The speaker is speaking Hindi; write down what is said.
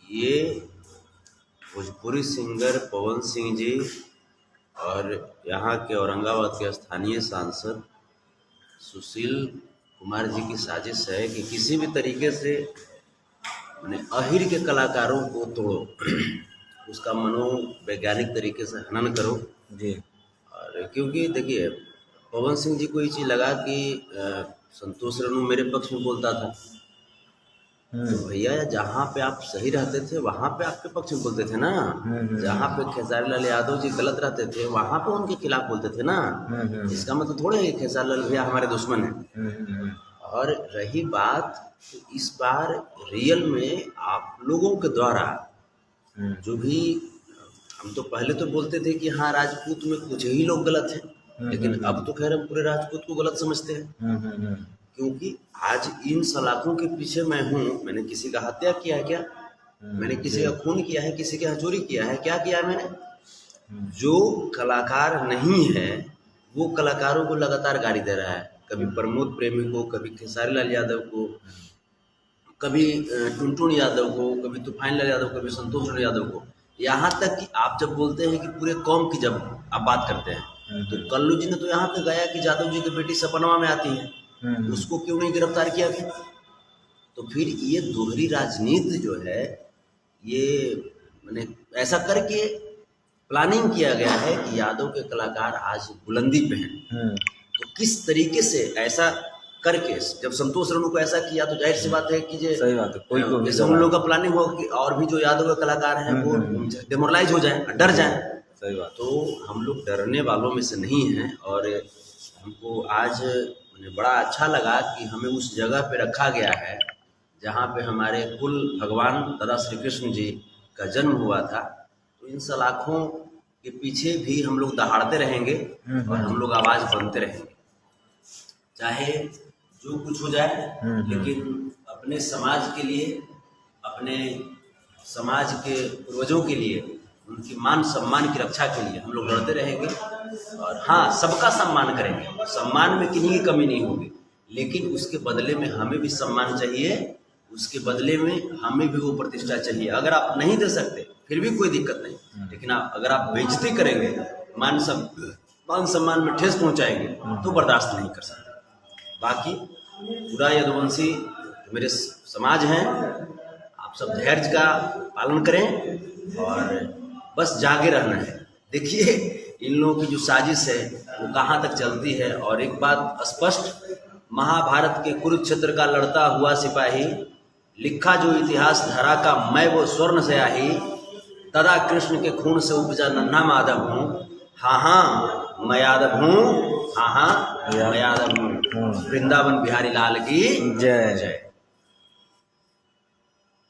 ये भोजपुरी सिंगर पवन सिंह जी और यहाँ के औरंगाबाद के स्थानीय सांसद सुशील कुमार जी की साजिश है कि किसी भी तरीके से माने अहिर के कलाकारों को तोड़ो, उसका मनोवैज्ञानिक तरीके से हनन करो जी। और क्योंकि देखिए पवन सिंह जी को ये चीज़ लगा कि संतोष रेणु मेरे पक्ष में बोलता था, तो भैया जहाँ पे आप सही रहते थे वहाँ पे आपके पक्ष में बोलते थे ना, जहाँ पे खेसारी लाल यादव जी गलत रहते थे वहाँ पे उनके खिलाफ बोलते थे ना। इसका मतलब थोड़े है खेसारी लाल भैया हमारे दुश्मन हैं। और रही बात तो इस बार रियल में आप लोगों के द्वारा जो भी, हम तो पहले तो बोलते थे कि हाँ राजपूत में कुछ ही लोग गलत हैं, लेकिन अब तो खैर हम पूरे राजपूत को गलत समझते हैं, क्योंकि आज इन सलाखों के पीछे मैं हूँ। मैंने किसी का हत्या किया है क्या? मैंने किसी का खून किया है? किसी का चोरी किया है? क्या किया है मैंने? जो कलाकार नहीं है वो कलाकारों को लगातार गाली दे रहा है, कभी प्रमोद प्रेमी को, कभी खेसारी लाल यादव को, कभी टुनटुन यादव को, कभी तूफान लाल यादव, कभी संतोष रेणु यादव को। यहाँ तक कि आप जब बोलते हैं कि पूरे कौम की जब आप बात करते हैं तो कल्लू जी ने तो यहाँ पे गाया कि यादव जी की बेटी सपनवा में आती है, उसको क्यों नहीं गिरफ्तार किया गया? तो फिर ये दोहरी राजनीति जो है ये मैंने ऐसा करके प्लानिंग किया गया है कि यादव के कलाकार आज बुलंदी पे हैं। तो किस तरीके से ऐसा करके जब संतोष रेणु को ऐसा किया तो जाहिर सी बात है कि सही बात है, कोई को जैसे उन लोगों का प्लानिंग हो कि और भी जो यादव के कलाकार हैं वो डिमोरलाइज हो जाए, डर जाए। सही बात। तो हम लोग डरने वालों में से नहीं हैं और हमको आज बड़ा अच्छा लगा कि हमें उस जगह पे रखा गया है जहाँ पे हमारे कुल भगवान दादा श्री कृष्ण जी का जन्म हुआ था। तो इन सलाखों के पीछे भी हम लोग दहाड़ते रहेंगे और हम लोग आवाज़ बनते रहेंगे, चाहे जो कुछ हो जाए, लेकिन अपने समाज के लिए, अपने समाज के पूर्वजों के लिए, उनकी मान सम्मान की रक्षा के लिए हम लोग लड़ते रहेंगे। और हाँ, सबका सम्मान करेंगे, सम्मान में किन्हीं की कमी नहीं होगी, लेकिन उसके बदले में हमें भी सम्मान चाहिए, उसके बदले में हमें भी वो प्रतिष्ठा चाहिए। अगर आप नहीं दे सकते फिर भी कोई दिक्कत नहीं, लेकिन अगर आप बेइज्जती करेंगे, मान सम्मान में ठेस पहुंचाएंगे तो बर्दाश्त नहीं कर सकते। बाकी पूरा यदुवंशी मेरे समाज हैं, आप सब धैर्य का पालन करें और बस जागे रहना है। देखिए इन लोगों की जो साजिश है वो कहाँ तक चलती है। और एक बात स्पष्ट, महाभारत के कुरुक्षेत्र का लड़ता हुआ सिपाही, लिखा जो इतिहास धरा का मैं वो स्वर्ण से आही, तदा कृष्ण के खून से उपजा नन्हा माधव हूँ, हाँ हाँ मैं यादव हूँ, हाँ हाँ मैं यादव हूँ। वृंदावन बिहारी लाल की जय जय।